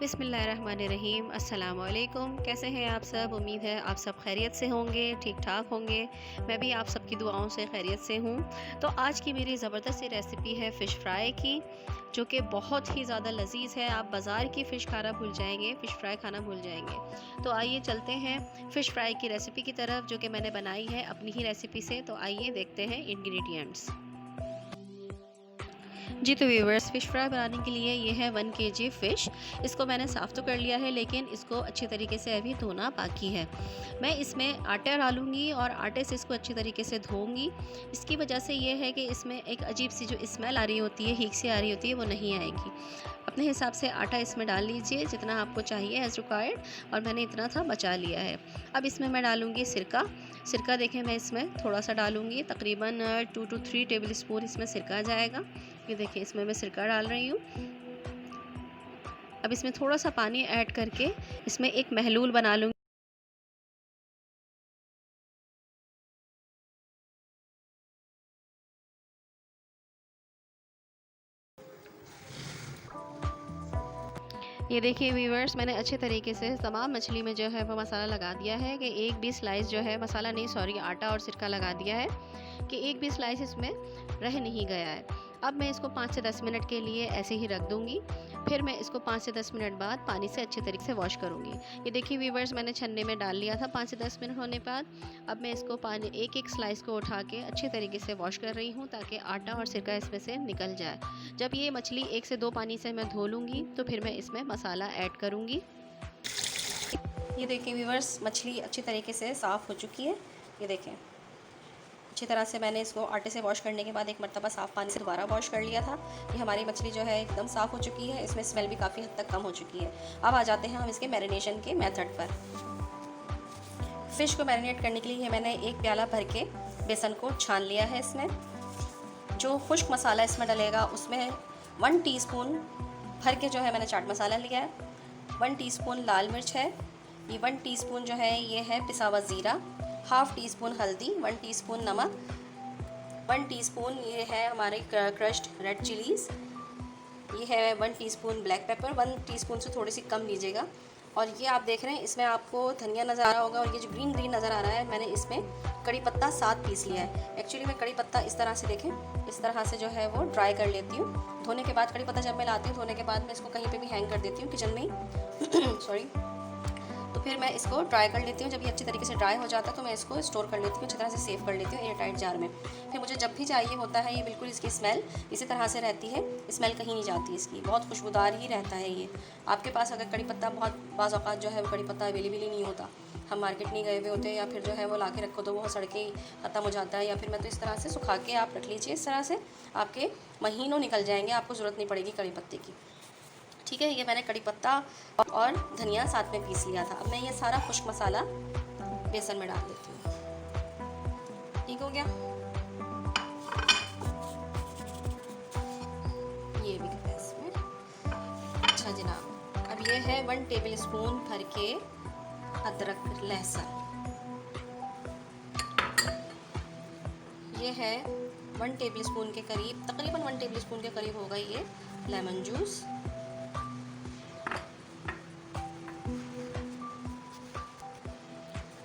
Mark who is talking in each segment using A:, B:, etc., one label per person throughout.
A: बिस्मिल्लाहिर्रहमानिर्रहीम। अस्सलाम वालेकुम। कैसे हैं आप सब? उम्मीद है आप सब खैरियत से होंगे, ठीक ठाक होंगे। मैं भी आप सबकी दुआओं से खैरियत से हूँ। तो आज की मेरी ज़बरदस्त सी रेसिपी है फ़िश फ्राई की, जो कि बहुत ही ज़्यादा लजीज़ है। आप बाज़ार की फ़िश खाना भूल जाएंगे, फ़िश फ्राई खाना भूल जाएंगे। तो आइए चलते हैं फ़िश फ्राई की रेसिपी की तरफ, जो कि मैंने बनाई है अपनी ही रेसिपी से। तो आइए देखते हैं इंग्रेडिएंट्स। जी तो व्यूवर्स, फ़िश फ्राई बनाने के लिए ये है 1 kg फ़िश। इसको मैंने साफ़ तो कर लिया है, लेकिन इसको अच्छी तरीके से अभी धोना बाकी है। मैं इसमें आटा डालूँगी और आटे से इसको अच्छी तरीके से धोऊँगी। इसकी वजह से ये है कि इसमें एक अजीब सी जो स्मेल आ रही होती है, हीक सी आ रही होती है, वो नहीं आएगी। अपने हिसाब से आटा इसमें डाल लीजिए जितना आपको चाहिए एज़ रिक्वायर्ड, और मैंने इतना था बचा लिया है। अब इसमें मैं डालूँगी सिरका। सिरका देखें, मैं इसमें थोड़ा सा डालूँगी, तकरीबन 2 to 3 टेबल स्पून इसमें सिरका जाएगा। ये देखिए, इसमें मैं सिरका डाल रही हूँ। अब इसमें थोड़ा सा पानी ऐड करके इसमें एक महलूल बना लूँगी। ये देखिए व्यूअर्स, मैंने अच्छे तरीके से तमाम मछली में जो है वो मसाला लगा दिया है कि एक भी स्लाइस जो है, मसाला नहीं सॉरी, आटा और सिरका लगा दिया है कि एक भी स्लाइस इसमें रह नहीं गया है। अब मैं इसको 5 से 10 मिनट के लिए ऐसे ही रख दूँगी। फिर मैं इसको 5 से 10 मिनट बाद पानी से अच्छे तरीके से वॉश करूँगी। ये देखिए व्यूअर्स, मैंने छन्ने में डाल लिया था 5 से 10 मिनट होने बाद। अब मैं इसको पानी एक एक स्लाइस को उठा के अच्छे तरीके से वॉश कर रही हूँ, ताकि आटा और सिरका इसमें से निकल जाए। जब ये मछली 1 से 2 पानी से मैं धो लूँगी, तो फिर मैं इसमें मसाला ऐड करूँगी। ये देखिए व्यूअर्स, मछली अच्छी तरीके से साफ़ हो चुकी है। ये देखें, अच्छी तरह से मैंने इसको आटे से वॉश करने के बाद एक मरतबा साफ़ पानी से दोबारा वॉश कर लिया था। ये हमारी मछली जो है एकदम साफ़ हो चुकी है। इसमें स्मेल भी काफ़ी हद तक कम हो चुकी है। अब आ जाते हैं हम इसके मैरिनेशन के मेथड पर। फ़िश को मैरिनेट करने के लिए मैंने एक प्याला भर के बेसन को छान लिया है। इसमें जो खुश्क मसाला इसमें डलेगा, उसमें 1 टीस्पून भर के जो है मैंने चाट मसाला लिया है। 1 टीस्पून लाल मिर्च है। ये 1 टीस्पून जो है ये है पिसा हुआ ज़ीरा। हाफ़ टी स्पून हल्दी, 1 टीस्पून नमक, 1 टीस्पून ये है हमारे क्रश्ड रेड चिलीज़। ये है 1 टीस्पून ब्लैक पेपर। 1 टीस्पून से थोड़ी सी कम लीजिएगा। और ये आप देख रहे हैं, इसमें आपको धनिया नज़र आ रहा होगा, और ये जो ग्रीन ग्रीन नज़र आ रहा है, मैंने इसमें कड़ी पत्ता 7 पीस लिया है। एक्चुअली मैं कड़ी पत्ता इस तरह से देखें, इस तरह से जो है वो ड्राई कर लेती हूँ। धोने के बाद कड़ी पत्ता जब मैं लाती हूँ, धोने के बाद मैं इसको कहीं पे भी हैंग कर देती हूँ किचन में ही सॉरी। तो फिर मैं इसको ड्राई कर लेती हूँ। जब ये अच्छी तरीके से ड्राई हो जाता है, तो मैं इसको स्टोर कर लेती हूँ, अच्छी तरह से सेव कर लेती हूँ एयर टाइट जार में। फिर मुझे जब भी चाहिए होता है, ये बिल्कुल इसकी स्मेल इसी तरह से रहती है, स्मेल कहीं नहीं जाती इसकी, बहुत खुशबूदार ही रहता है ये। आपके पास अगर कड़ी पत्ता, बहुत बाज़ औक़ात जो है वो कड़ी पत्ता अवेलेबल ही नहीं होता, हम मार्केट नहीं गए हुए होते, या फिर जो है वो ला के रखो तो वो सड़ के ख़त्म हो जाता है, या फिर मैं तो इस तरह से सुखा के आप रख लीजिए। इस तरह से आपके महीनों निकल जाएंगे, आपको ज़रूरत नहीं पड़ेगी कड़ी पत्ते की। ठीक है, ये मैंने कड़ी पत्ता और धनिया साथ में पीस लिया था। अब मैं ये सारा खुश्क मसाला बेसन में डाल देती हूँ। ठीक हो गया, ये भी है इसमें। अच्छा जनाब, अब ये है 1 टेबल स्पून भर के अदरक लहसुन। ये है 1 टेबल स्पून के करीब, तकरीबन 1 टेबल स्पून के करीब होगा ये लेमन जूस।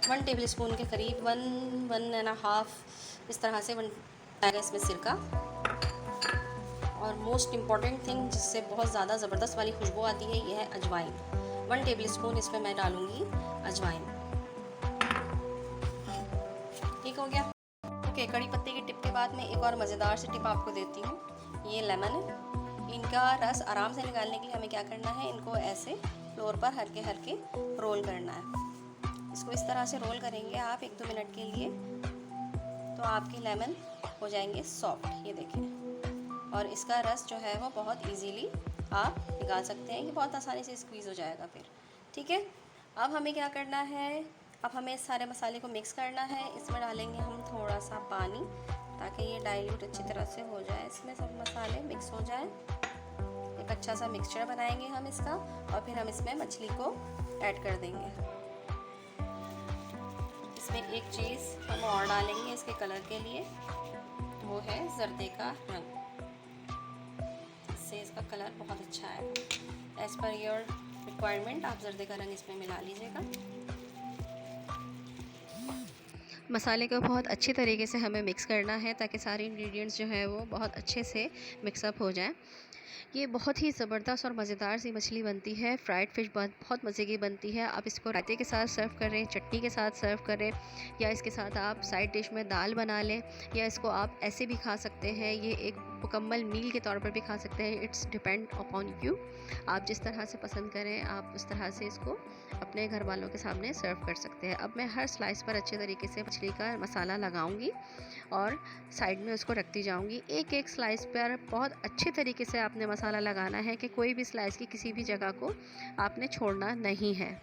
A: 1 टेबल स्पून के करीब, 1.5 इस तरह से 1 आएगा इसमें सिरका। और मोस्ट इम्पॉर्टेंट थिंग, जिससे बहुत ज़्यादा ज़बरदस्त वाली खुशबू आती है, ये है अजवाइन। 1 टेबल स्पून इसमें मैं डालूँगी अजवाइन। ठीक हो गया। ओके, कड़ी पत्ते की टिप के बाद मैं एक और मज़ेदार सी टिप आपको देती हूँ। ये लेमन है, इनका रस आराम से निकालने के लिए हमें क्या करना है, इनको ऐसे फ्लोर पर हल्के हल्के रोल करना है। इसको इस तरह से रोल करेंगे आप 1-2 मिनट के लिए, तो आपके लेमन हो जाएंगे सॉफ्ट। ये देखें, और इसका रस जो है वो बहुत इजीली आप निकाल सकते हैं, ये बहुत आसानी से स्क्वीज़ हो जाएगा फिर। ठीक है, अब हमें क्या करना है, अब हमें इस सारे मसाले को मिक्स करना है। इसमें डालेंगे हम थोड़ा सा पानी, ताकि ये डाइल्यूट अच्छी तरह से हो जाए, इसमें सब मसाले मिक्स हो जाए। एक अच्छा सा मिक्सचर बनाएंगे हम इसका, और फिर हम इसमें मछली को ऐड कर देंगे। इसमें एक चीज़ हम और डालेंगे इसके कलर के लिए, वो है जर्दे का रंग। इससे इसका कलर बहुत अच्छा आएगा। एज़ पर योर रिक्वायरमेंट आप जर्दे का रंग इसमें मिला लीजिएगा। मसाले को बहुत अच्छी तरीके से हमें मिक्स करना है ताकि सारे इंग्रेडिएंट्स जो है वो बहुत अच्छे से मिक्सअप हो जाएं। ये बहुत ही ज़बरदस्त और मज़ेदार सी मछली बनती है। फ्राइड फ़िश बहुत मज़े की बनती है। आप इसको रायते के साथ सर्व करें, चटनी के साथ सर्व करें, या इसके साथ आप साइड डिश में दाल बना लें, या इसको आप ऐसे भी खा सकते हैं। ये एक मुकम्मल मील के तौर पर भी खा सकते हैं। It's depend upon you. आप जिस तरह से पसंद करें आप उस तरह से इसको अपने घर वालों के सामने सर्व कर सकते हैं। अब मैं हर स्लाइस पर अच्छे तरीके से मछली का मसाला लगाऊंगी और साइड में उसको रखती जाऊंगी। एक एक स्लाइस पर बहुत अच्छे तरीके से आपने मसाला लगाना है कि कोई भी स्लाइस की किसी भी जगह को आपने छोड़ना नहीं है।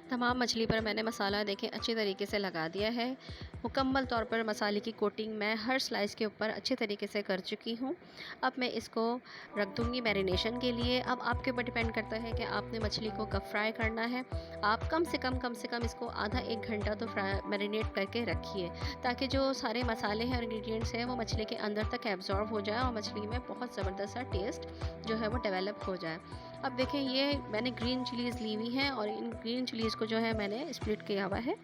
A: तमाम मछली पर मैंने मसाला देखें अच्छे तरीके से लगा दिया है। मुकम्मल तौर पर मसाले की कोटिंग मैं हर स्लाइस के ऊपर अच्छे तरीके से कर चुकी हूँ। अब मैं इसको रख दूँगी मैरिनेशन के लिए। अब आपके ऊपर डिपेंड करता है कि आपने मछली को कब फ्राई करना है। आप कम से कम इसको आधा 1 घंटा तो मैरिनेट करके रखिए, ताकि जो सारे मसाले हैं और इंग्रेडिएंट्स हैं वो मछली के अंदर तक एब्जॉर्ब हो जाए और मछली में बहुत ज़बरदस्त सा टेस्ट जो है वो डेवलप हो जाए। अब देखें, ये मैंने ग्रीन चिलीज़ ली हुई हैं और इन ग्रीन चिलीज़ को जो है मैंने स्प्लिट किया हुआ है।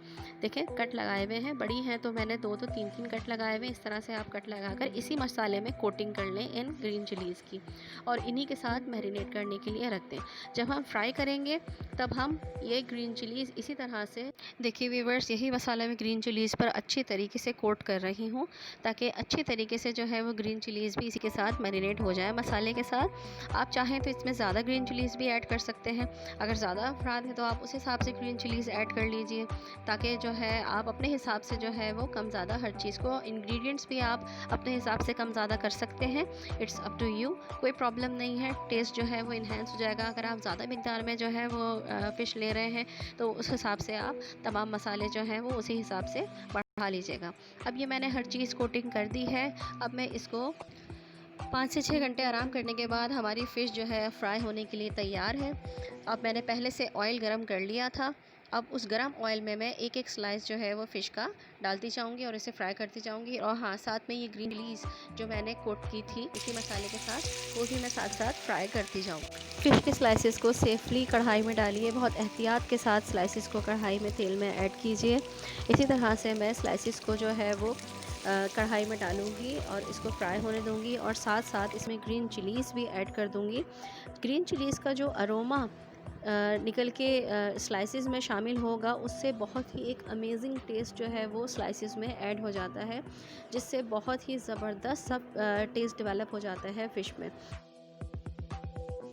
A: देखें, कट लगाए हुए हैं। बड़ी हैं तो मैंने 2 तो 3 कट लगाए हुए हैं। इस तरह से आप कट लगाकर इसी मसाले में कोटिंग कर लें इन ग्रीन चिलीज़ की, और इन्हीं के साथ मैरिनेट करने के लिए रख दें। जब हम फ्राई करेंगे तब हम ये ग्रीन चिलीज़ इसी तरह से, देखिए व्यूअर्स, यही मसाला मैं ग्रीन चिलीज़ पर अच्छी तरीके से कोट कर रही हूँ, ताकि अच्छी तरीके से जो है वो ग्रीन चिलीज़ भी इसी के साथ मैरिनेट हो जाए मसाले के साथ। आप चाहें तो इसमें ज़्यादा ग्रीन चिलीज़ भी ऐड कर सकते हैं। अगर ज़्यादा अफराद है तो आप उस हिसाब से ग्रीन चिलीज़ ऐड कर लीजिए, ताकि जो है आप अपने हिसाब से जो है वो कम ज़्यादा हर चीज़ को, इंग्रेडिएंट्स भी आप अपने हिसाब से कम ज़्यादा कर सकते हैं। इट्स अप टू यू, कोई प्रॉब्लम नहीं है। टेस्ट जो है वो इन्हेंस हो जाएगा। अगर आप ज़्यादा मिकदार में जो है वो फ़िश ले रहे हैं तो उस हिसाब से आप तमाम मसाले जो हैं वो उसी हिसाब से बढ़ा लीजिएगा। अब ये मैंने हर चीज़ कोटिंग कर दी है। अब मैं इसको 5 से 6 घंटे आराम करने के बाद हमारी फ़िश जो है फ्राई होने के लिए तैयार है। अब मैंने पहले से ऑयल गरम कर लिया था। अब उस गरम ऑयल में मैं एक एक स्लाइस जो है वो फ़िश का डालती जाऊंगी और इसे फ्राई करती जाऊंगी। और हाँ, साथ में ये ग्रीन चिलीज़ जो मैंने कोट की थी इसी मसाले के साथ, वो भी मैं साथ साथ फ्राई करती जाऊँगी। फ़िश के स्लाइसेस को सेफली कढ़ाई में डालिए। बहुत एहतियात के साथ स्लाइसेस को कढ़ाई में तेल में ऐड कीजिए। इसी तरह से मैं स्लाइसेस को जो है वो कढ़ाई में डालूंगी और इसको फ्राई होने दूंगी, और साथ साथ इसमें ग्रीन चिलीज़ भी ऐड कर दूंगी। ग्रीन चिलीज़ का जो अरोमा निकल के स्लाइसेस में शामिल होगा, उससे बहुत ही एक अमेजिंग टेस्ट जो है वो स्लाइसेस में ऐड हो जाता है, जिससे बहुत ही ज़बरदस्त सब टेस्ट डेवलप हो जाता है फ़िश में।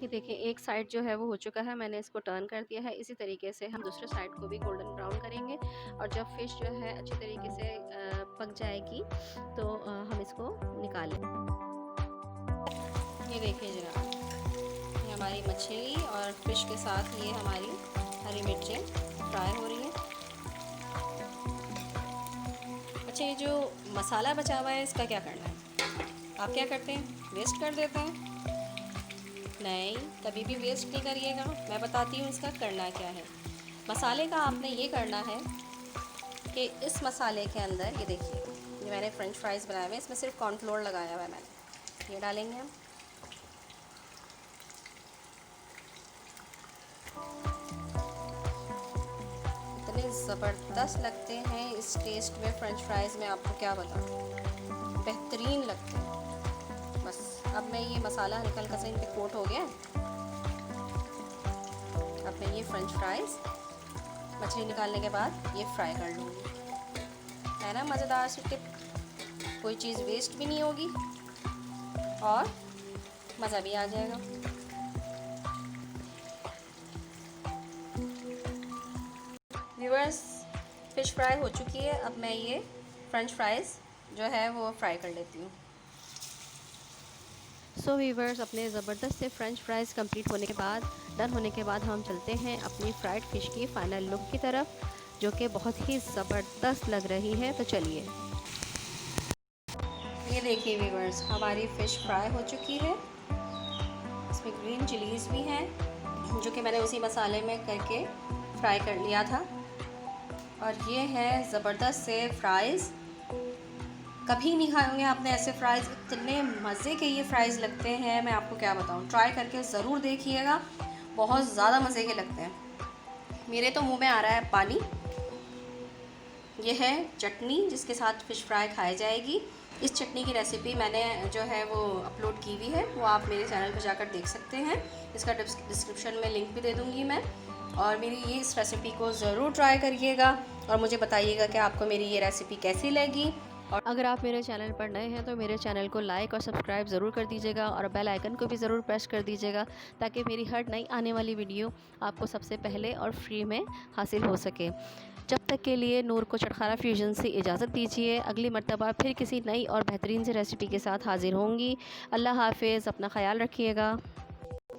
A: ये देखिए, एक साइड जो है वो हो चुका है, मैंने इसको टर्न कर दिया है। इसी तरीके से हम दूसरे साइड को भी गोल्डन ब्राउन करेंगे, और जब फ़िश जो है अच्छी तरीके से पक जाएगी तो हम इसको निकालें। ये देखिए जनाब, ये हमारी मछली और फ़िश के साथ ये हमारी हरी मिर्चें फ्राई हो रही हैं। अच्छा, ये जो मसाला बचा हुआ है इसका क्या करना है? आप क्या करते हैं? वेस्ट कर देते हैं? नहीं, कभी भी वेस्ट नहीं करिएगा। मैं बताती हूँ इसका करना क्या है। मसाले का आपने ये करना है कि इस मसाले के अंदर, ये देखिए, ये मैंने फ्रेंच फ्राइज़ बनाए हुए हैं, इसमें सिर्फ कॉर्नफ्लोर लगाया हुआ है मैंने। ये डालेंगे हम। इतने ज़बरदस्त लगते हैं इस टेस्ट में फ्रेंच फ्राइज़ में, आपको क्या बताऊँ, बेहतरीन लगते हैं। बस अब मैं ये मसाला हल्का हल्का सा इन पे कोट हो गया। अब मैं ये फ्रेंच फ्राइज़ मछली निकालने के बाद ये फ्राई कर लूँगी। है ना मज़ेदार सी टिप? कोई चीज़ वेस्ट भी नहीं होगी और मज़ा भी आ जाएगा। व्यूअर्स, फ़िश फ्राई हो चुकी है। अब मैं ये फ्रेंच फ्राइज़ जो है वो फ्राई कर लेती हूँ। सो व्यूअर्स, अपने ज़बरदस्त से फ्रेंच फ्राइज़ कंप्लीट होने के बाद, डन होने के बाद, हम चलते हैं अपनी फ्राइड फ़िश की फ़ाइनल लुक की तरफ, जो कि बहुत ही ज़बरदस्त लग रही है। तो चलिए, ये देखिए व्यूअर्स, हमारी फ़िश फ्राई हो चुकी है। इसमें ग्रीन चिलीज़ भी हैं जो कि मैंने उसी मसाले में करके फ्राई कर लिया था। और ये है ज़बरदस्त से फ्राइज़। कभी नहीं खाए होंगे आपने ऐसे फ़्राइज़, इतने मज़े के ये फ़्राइज़ लगते हैं, मैं आपको क्या बताऊँ। ट्राई करके ज़रूर देखिएगा, बहुत ज़्यादा मज़े के लगते हैं। मेरे तो मुंह में आ रहा है पानी। ये है चटनी जिसके साथ फ़िश फ्राई खाई जाएगी। इस चटनी की रेसिपी मैंने जो है वो अपलोड की हुई है, वो आप मेरे चैनल पर जाकर देख सकते हैं। इसका डिस्क्रिप्शन में लिंक भी दे दूँगी मैं। और मेरी ये इस रेसिपी को ज़रूर ट्राई करिएगा और मुझे बताइएगा कि आपको मेरी ये रेसिपी कैसी लगी। और अगर आप मेरे चैनल पर नए हैं तो मेरे चैनल को लाइक और सब्सक्राइब ज़रूर कर दीजिएगा और बेल आइकन को भी ज़रूर प्रेस कर दीजिएगा ताकि मेरी हर नई आने वाली वीडियो आपको सबसे पहले और फ्री में हासिल हो सके। जब तक के लिए नूर को चटखारा फ्यूजन से इजाज़त दीजिए। अगली मर्तबा फिर किसी नई और बेहतरीन सी रेसिपी के साथ हाज़िर होंगी। अल्लाह हाफ़िज़, अपना ख़याल रखिएगा।